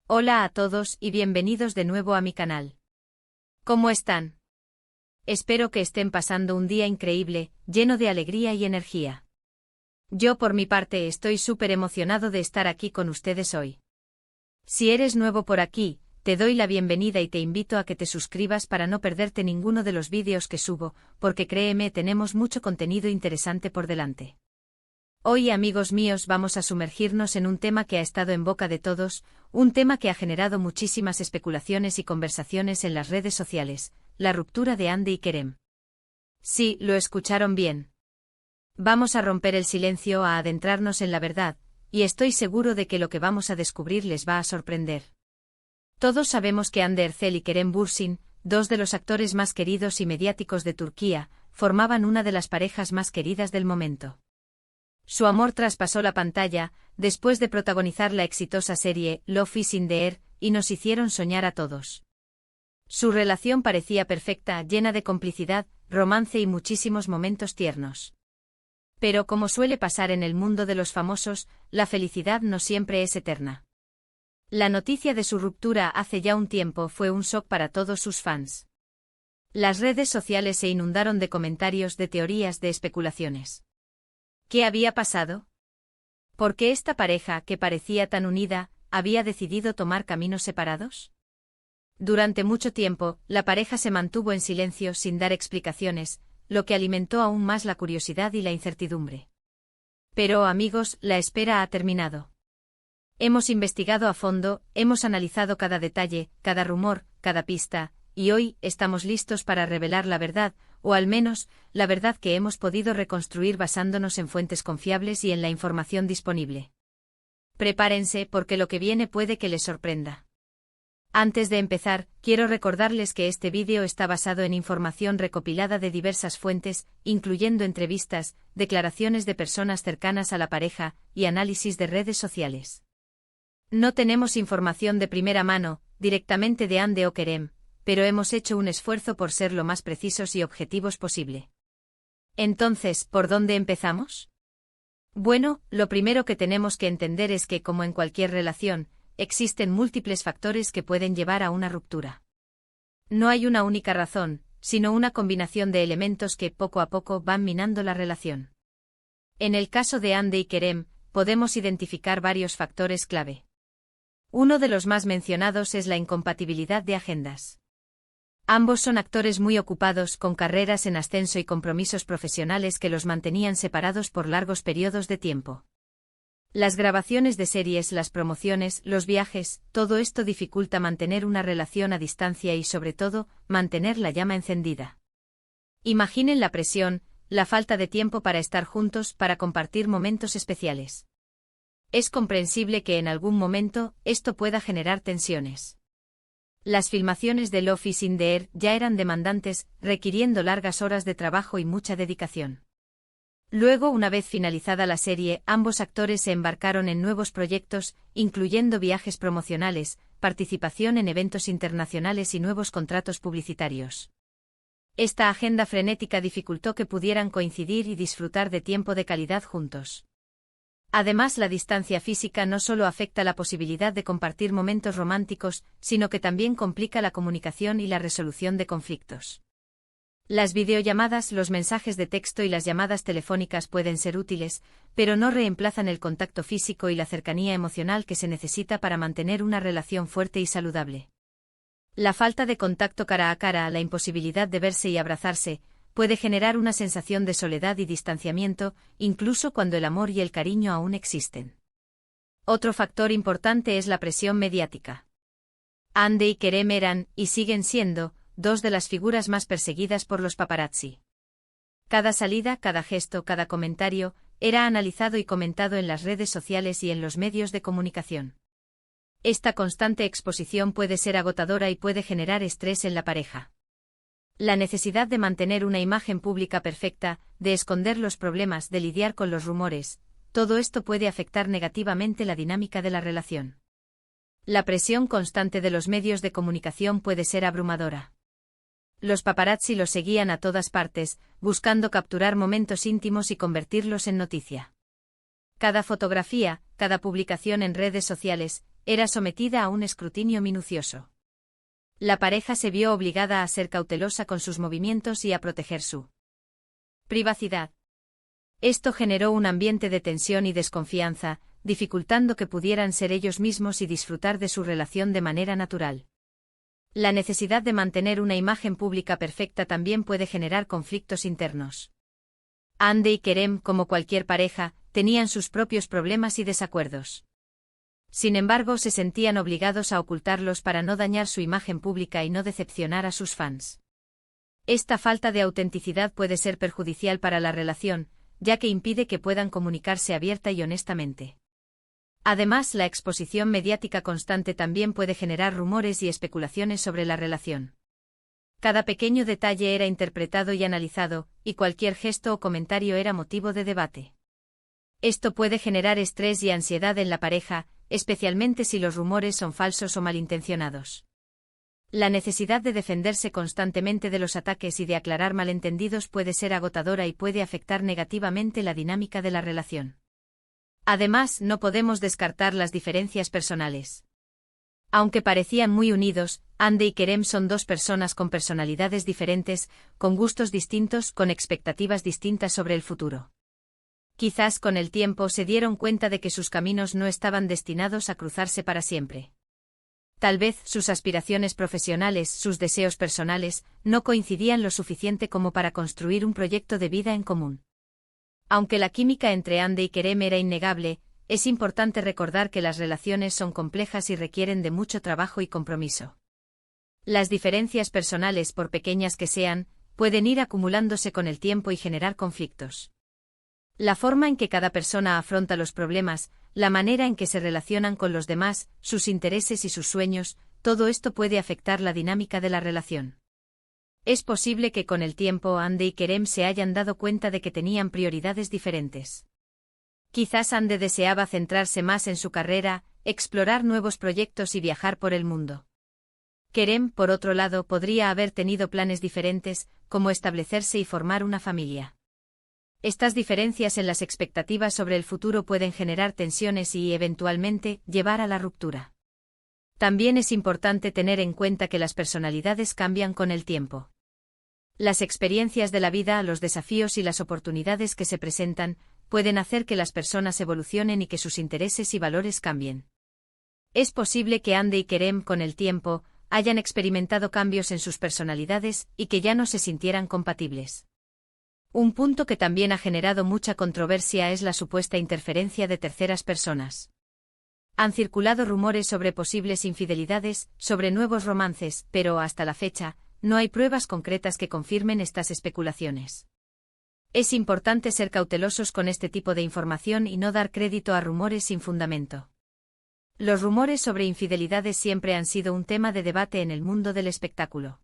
Hola a todos y bienvenidos de nuevo a mi canal. ¿Cómo están? Espero que estén pasando un día increíble, lleno de alegría y energía. Yo por mi parte estoy súper emocionado de estar aquí con ustedes hoy. Si eres nuevo por aquí, te doy la bienvenida y te invito a que te suscribas para no perderte ninguno de los vídeos que subo, porque créeme, tenemos mucho contenido interesante por delante. Hoy, amigos míos, vamos a sumergirnos en un tema que ha estado en boca de todos, un tema que ha generado muchísimas especulaciones y conversaciones en las redes sociales, la ruptura de Hande y Kerem. Sí, lo escucharon bien. Vamos a romper el silencio, a adentrarnos en la verdad, y estoy seguro de que lo que vamos a descubrir les va a sorprender. Todos sabemos que Hande Erçel y Kerem Bürsin, dos de los actores más queridos y mediáticos de Turquía, formaban una de las parejas más queridas del momento. Su amor traspasó la pantalla, después de protagonizar la exitosa serie Love is in the Air, y nos hicieron soñar a todos. Su relación parecía perfecta, llena de complicidad, romance y muchísimos momentos tiernos. Pero como suele pasar en el mundo de los famosos, la felicidad no siempre es eterna. La noticia de su ruptura hace ya un tiempo fue un shock para todos sus fans. Las redes sociales se inundaron de comentarios, de teorías, de especulaciones. ¿Qué había pasado? ¿Por qué esta pareja, que parecía tan unida, había decidido tomar caminos separados? Durante mucho tiempo, la pareja se mantuvo en silencio sin dar explicaciones, lo que alimentó aún más la curiosidad y la incertidumbre. Pero, amigos, la espera ha terminado. Hemos investigado a fondo, hemos analizado cada detalle, cada rumor, cada pista, y hoy estamos listos para revelar la verdad, o al menos, la verdad que hemos podido reconstruir basándonos en fuentes confiables y en la información disponible. Prepárense porque lo que viene puede que les sorprenda. Antes de empezar, quiero recordarles que este vídeo está basado en información recopilada de diversas fuentes, incluyendo entrevistas, declaraciones de personas cercanas a la pareja, y análisis de redes sociales. No tenemos información de primera mano, directamente de Hande o Kerem, pero hemos hecho un esfuerzo por ser lo más precisos y objetivos posible. Entonces, ¿por dónde empezamos? Bueno, lo primero que tenemos que entender es que, como en cualquier relación, existen múltiples factores que pueden llevar a una ruptura. No hay una única razón, sino una combinación de elementos que poco a poco van minando la relación. En el caso de Hande y Kerem, podemos identificar varios factores clave. Uno de los más mencionados es la incompatibilidad de agendas. Ambos son actores muy ocupados, con carreras en ascenso y compromisos profesionales que los mantenían separados por largos periodos de tiempo. Las grabaciones de series, las promociones, los viajes, todo esto dificulta mantener una relación a distancia y, sobre todo, mantener la llama encendida. Imaginen la presión, la falta de tiempo para estar juntos, para compartir momentos especiales. Es comprensible que en algún momento esto pueda generar tensiones. Las filmaciones de Love is in the Air ya eran demandantes, requiriendo largas horas de trabajo y mucha dedicación. Luego, una vez finalizada la serie, ambos actores se embarcaron en nuevos proyectos, incluyendo viajes promocionales, participación en eventos internacionales y nuevos contratos publicitarios. Esta agenda frenética dificultó que pudieran coincidir y disfrutar de tiempo de calidad juntos. Además, la distancia física no solo afecta la posibilidad de compartir momentos románticos, sino que también complica la comunicación y la resolución de conflictos. Las videollamadas, los mensajes de texto y las llamadas telefónicas pueden ser útiles, pero no reemplazan el contacto físico y la cercanía emocional que se necesita para mantener una relación fuerte y saludable. La falta de contacto cara a cara, la imposibilidad de verse y abrazarse, puede generar una sensación de soledad y distanciamiento, incluso cuando el amor y el cariño aún existen. Otro factor importante es la presión mediática. Hande y Kerem eran, y siguen siendo, dos de las figuras más perseguidas por los paparazzi. Cada salida, cada gesto, cada comentario, era analizado y comentado en las redes sociales y en los medios de comunicación. Esta constante exposición puede ser agotadora y puede generar estrés en la pareja. La necesidad de mantener una imagen pública perfecta, de esconder los problemas, de lidiar con los rumores, todo esto puede afectar negativamente la dinámica de la relación. La presión constante de los medios de comunicación puede ser abrumadora. Los paparazzi los seguían a todas partes, buscando capturar momentos íntimos y convertirlos en noticia. Cada fotografía, cada publicación en redes sociales, era sometida a un escrutinio minucioso. La pareja se vio obligada a ser cautelosa con sus movimientos y a proteger su privacidad. Esto generó un ambiente de tensión y desconfianza, dificultando que pudieran ser ellos mismos y disfrutar de su relación de manera natural. La necesidad de mantener una imagen pública perfecta también puede generar conflictos internos. Hande y Kerem, como cualquier pareja, tenían sus propios problemas y desacuerdos. Sin embargo, se sentían obligados a ocultarlos para no dañar su imagen pública y no decepcionar a sus fans. Esta falta de autenticidad puede ser perjudicial para la relación, ya que impide que puedan comunicarse abierta y honestamente. Además, la exposición mediática constante también puede generar rumores y especulaciones sobre la relación. Cada pequeño detalle era interpretado y analizado, y cualquier gesto o comentario era motivo de debate. Esto puede generar estrés y ansiedad en la pareja, especialmente si los rumores son falsos o malintencionados. La necesidad de defenderse constantemente de los ataques y de aclarar malentendidos puede ser agotadora y puede afectar negativamente la dinámica de la relación. Además, no podemos descartar las diferencias personales. Aunque parecían muy unidos, Hande y Kerem son dos personas con personalidades diferentes, con gustos distintos, con expectativas distintas sobre el futuro. Quizás con el tiempo se dieron cuenta de que sus caminos no estaban destinados a cruzarse para siempre. Tal vez sus aspiraciones profesionales, sus deseos personales, no coincidían lo suficiente como para construir un proyecto de vida en común. Aunque la química entre Hande y Kerem era innegable, es importante recordar que las relaciones son complejas y requieren de mucho trabajo y compromiso. Las diferencias personales, por pequeñas que sean, pueden ir acumulándose con el tiempo y generar conflictos. La forma en que cada persona afronta los problemas, la manera en que se relacionan con los demás, sus intereses y sus sueños, todo esto puede afectar la dinámica de la relación. Es posible que con el tiempo Hande y Kerem se hayan dado cuenta de que tenían prioridades diferentes. Quizás Hande deseaba centrarse más en su carrera, explorar nuevos proyectos y viajar por el mundo. Kerem, por otro lado, podría haber tenido planes diferentes, como establecerse y formar una familia. Estas diferencias en las expectativas sobre el futuro pueden generar tensiones y, eventualmente, llevar a la ruptura. También es importante tener en cuenta que las personalidades cambian con el tiempo. Las experiencias de la vida, los desafíos y las oportunidades que se presentan, pueden hacer que las personas evolucionen y que sus intereses y valores cambien. Es posible que Hande y Kerem, con el tiempo, hayan experimentado cambios en sus personalidades y que ya no se sintieran compatibles. Un punto que también ha generado mucha controversia es la supuesta interferencia de terceras personas. Han circulado rumores sobre posibles infidelidades, sobre nuevos romances, pero hasta la fecha, no hay pruebas concretas que confirmen estas especulaciones. Es importante ser cautelosos con este tipo de información y no dar crédito a rumores sin fundamento. Los rumores sobre infidelidades siempre han sido un tema de debate en el mundo del espectáculo.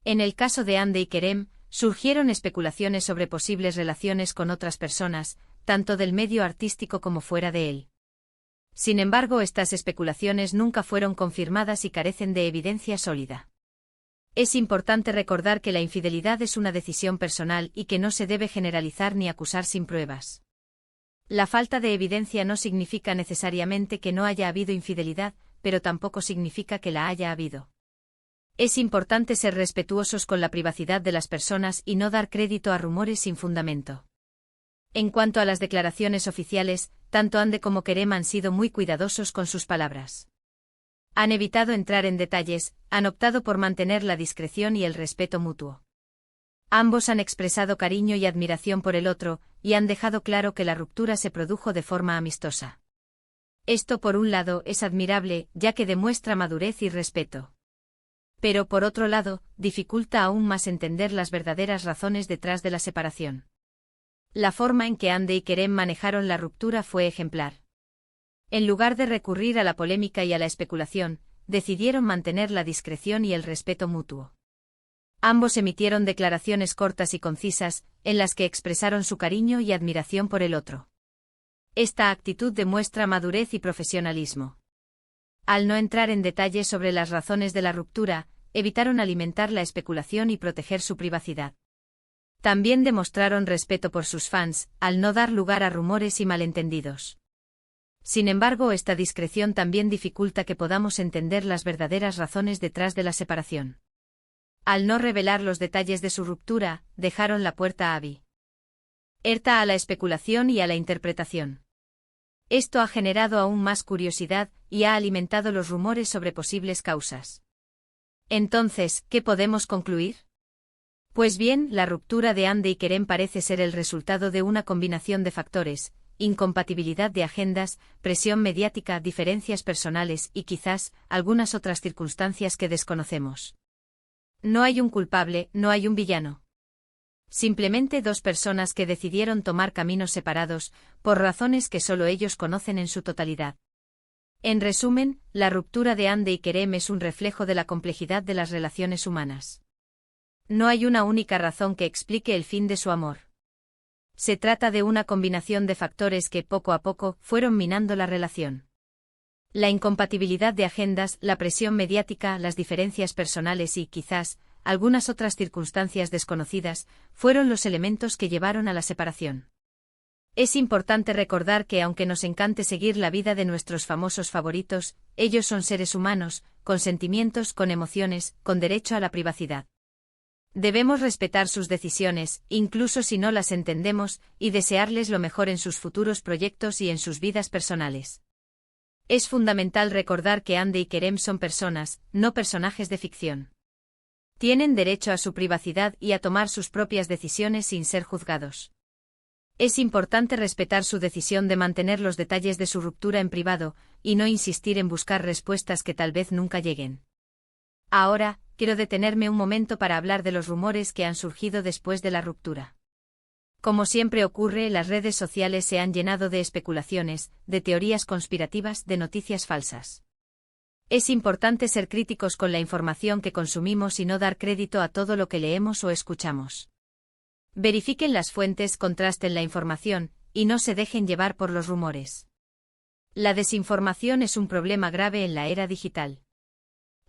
En el caso de Hande y Kerem, surgieron especulaciones sobre posibles relaciones con otras personas, tanto del medio artístico como fuera de él. Sin embargo, estas especulaciones nunca fueron confirmadas y carecen de evidencia sólida. Es importante recordar que la infidelidad es una decisión personal y que no se debe generalizar ni acusar sin pruebas. La falta de evidencia no significa necesariamente que no haya habido infidelidad, pero tampoco significa que la haya habido. Es importante ser respetuosos con la privacidad de las personas y no dar crédito a rumores sin fundamento. En cuanto a las declaraciones oficiales, tanto Hande como Kerem han sido muy cuidadosos con sus palabras. Han evitado entrar en detalles, han optado por mantener la discreción y el respeto mutuo. Ambos han expresado cariño y admiración por el otro, y han dejado claro que la ruptura se produjo de forma amistosa. Esto, por un lado, es admirable, ya que demuestra madurez y respeto. Pero por otro lado, dificulta aún más entender las verdaderas razones detrás de la separación. La forma en que Hande y Kerem manejaron la ruptura fue ejemplar. En lugar de recurrir a la polémica y a la especulación, decidieron mantener la discreción y el respeto mutuo. Ambos emitieron declaraciones cortas y concisas, en las que expresaron su cariño y admiración por el otro. Esta actitud demuestra madurez y profesionalismo. Al no entrar en detalles sobre las razones de la ruptura, evitaron alimentar la especulación y proteger su privacidad. También demostraron respeto por sus fans, al no dar lugar a rumores y malentendidos. Sin embargo, esta discreción también dificulta que podamos entender las verdaderas razones detrás de la separación. Al no revelar los detalles de su ruptura, dejaron la puerta abierta a la especulación y a la interpretación. Esto ha generado aún más curiosidad y ha alimentado los rumores sobre posibles causas. Entonces, ¿qué podemos concluir? Pues bien, la ruptura de Hande y Kerem parece ser el resultado de una combinación de factores: incompatibilidad de agendas, presión mediática, diferencias personales y quizás algunas otras circunstancias que desconocemos. No hay un culpable, no hay un villano. Simplemente dos personas que decidieron tomar caminos separados, por razones que solo ellos conocen en su totalidad. En resumen, la ruptura de Hande y Kerem es un reflejo de la complejidad de las relaciones humanas. No hay una única razón que explique el fin de su amor. Se trata de una combinación de factores que, poco a poco, fueron minando la relación. La incompatibilidad de agendas, la presión mediática, las diferencias personales y, quizás, algunas otras circunstancias desconocidas, fueron los elementos que llevaron a la separación. Es importante recordar que aunque nos encante seguir la vida de nuestros famosos favoritos, ellos son seres humanos, con sentimientos, con emociones, con derecho a la privacidad. Debemos respetar sus decisiones, incluso si no las entendemos, y desearles lo mejor en sus futuros proyectos y en sus vidas personales. Es fundamental recordar que Hande y Kerem son personas, no personajes de ficción. Tienen derecho a su privacidad y a tomar sus propias decisiones sin ser juzgados. Es importante respetar su decisión de mantener los detalles de su ruptura en privado, y no insistir en buscar respuestas que tal vez nunca lleguen. Ahora, quiero detenerme un momento para hablar de los rumores que han surgido después de la ruptura. Como siempre ocurre, las redes sociales se han llenado de especulaciones, de teorías conspirativas, de noticias falsas. Es importante ser críticos con la información que consumimos y no dar crédito a todo lo que leemos o escuchamos. Verifiquen las fuentes, contrasten la información, y no se dejen llevar por los rumores. La desinformación es un problema grave en la era digital.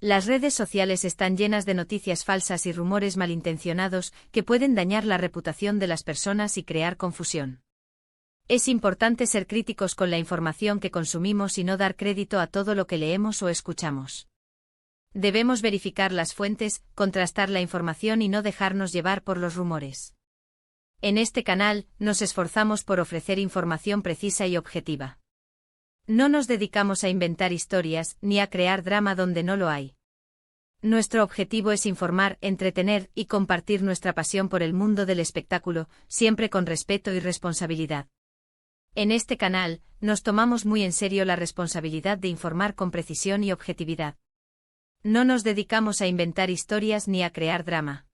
Las redes sociales están llenas de noticias falsas y rumores malintencionados que pueden dañar la reputación de las personas y crear confusión. Es importante ser críticos con la información que consumimos y no dar crédito a todo lo que leemos o escuchamos. Debemos verificar las fuentes, contrastar la información y no dejarnos llevar por los rumores. En este canal, nos esforzamos por ofrecer información precisa y objetiva. No nos dedicamos a inventar historias, ni a crear drama donde no lo hay. Nuestro objetivo es informar, entretener y compartir nuestra pasión por el mundo del espectáculo, siempre con respeto y responsabilidad. En este canal, nos tomamos muy en serio la responsabilidad de informar con precisión y objetividad. No nos dedicamos a inventar historias ni a crear drama.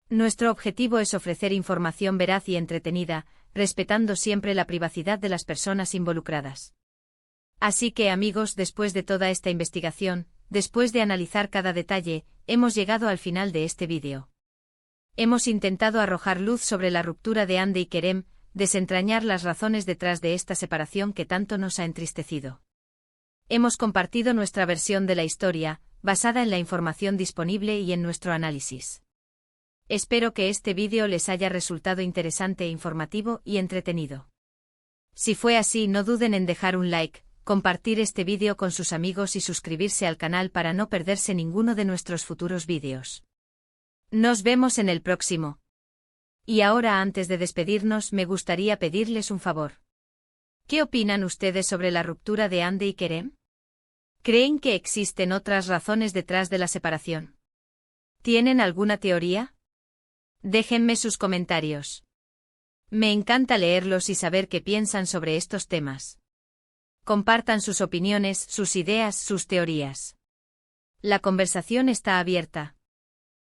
Nuestro objetivo es ofrecer información veraz y entretenida, respetando siempre la privacidad de las personas involucradas. Así que, amigos, después de toda esta investigación, después de analizar cada detalle, hemos llegado al final de este vídeo. Hemos intentado arrojar luz sobre la ruptura de Hande y Kerem, desentrañar las razones detrás de esta separación que tanto nos ha entristecido. Hemos compartido nuestra versión de la historia, basada en la información disponible y en nuestro análisis. Espero que este vídeo les haya resultado interesante, informativo y entretenido. Si fue así, no duden en dejar un like, compartir este vídeo con sus amigos y suscribirse al canal para no perderse ninguno de nuestros futuros vídeos. Nos vemos en el próximo. Y ahora, antes de despedirnos, me gustaría pedirles un favor. ¿Qué opinan ustedes sobre la ruptura de Hande y Kerem? ¿Creen que existen otras razones detrás de la separación? ¿Tienen alguna teoría? Déjenme sus comentarios. Me encanta leerlos y saber qué piensan sobre estos temas. Compartan sus opiniones, sus ideas, sus teorías. La conversación está abierta.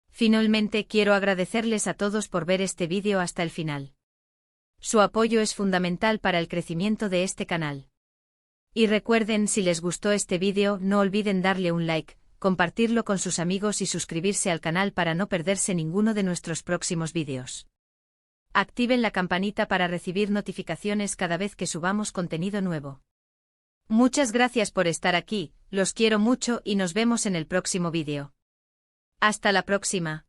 Finalmente, quiero agradecerles a todos por ver este vídeo hasta el final. Su apoyo es fundamental para el crecimiento de este canal. Y recuerden, si les gustó este vídeo, no olviden darle un like, compartirlo con sus amigos y suscribirse al canal para no perderse ninguno de nuestros próximos vídeos. Activen la campanita para recibir notificaciones cada vez que subamos contenido nuevo. Muchas gracias por estar aquí, los quiero mucho y nos vemos en el próximo vídeo. Hasta la próxima.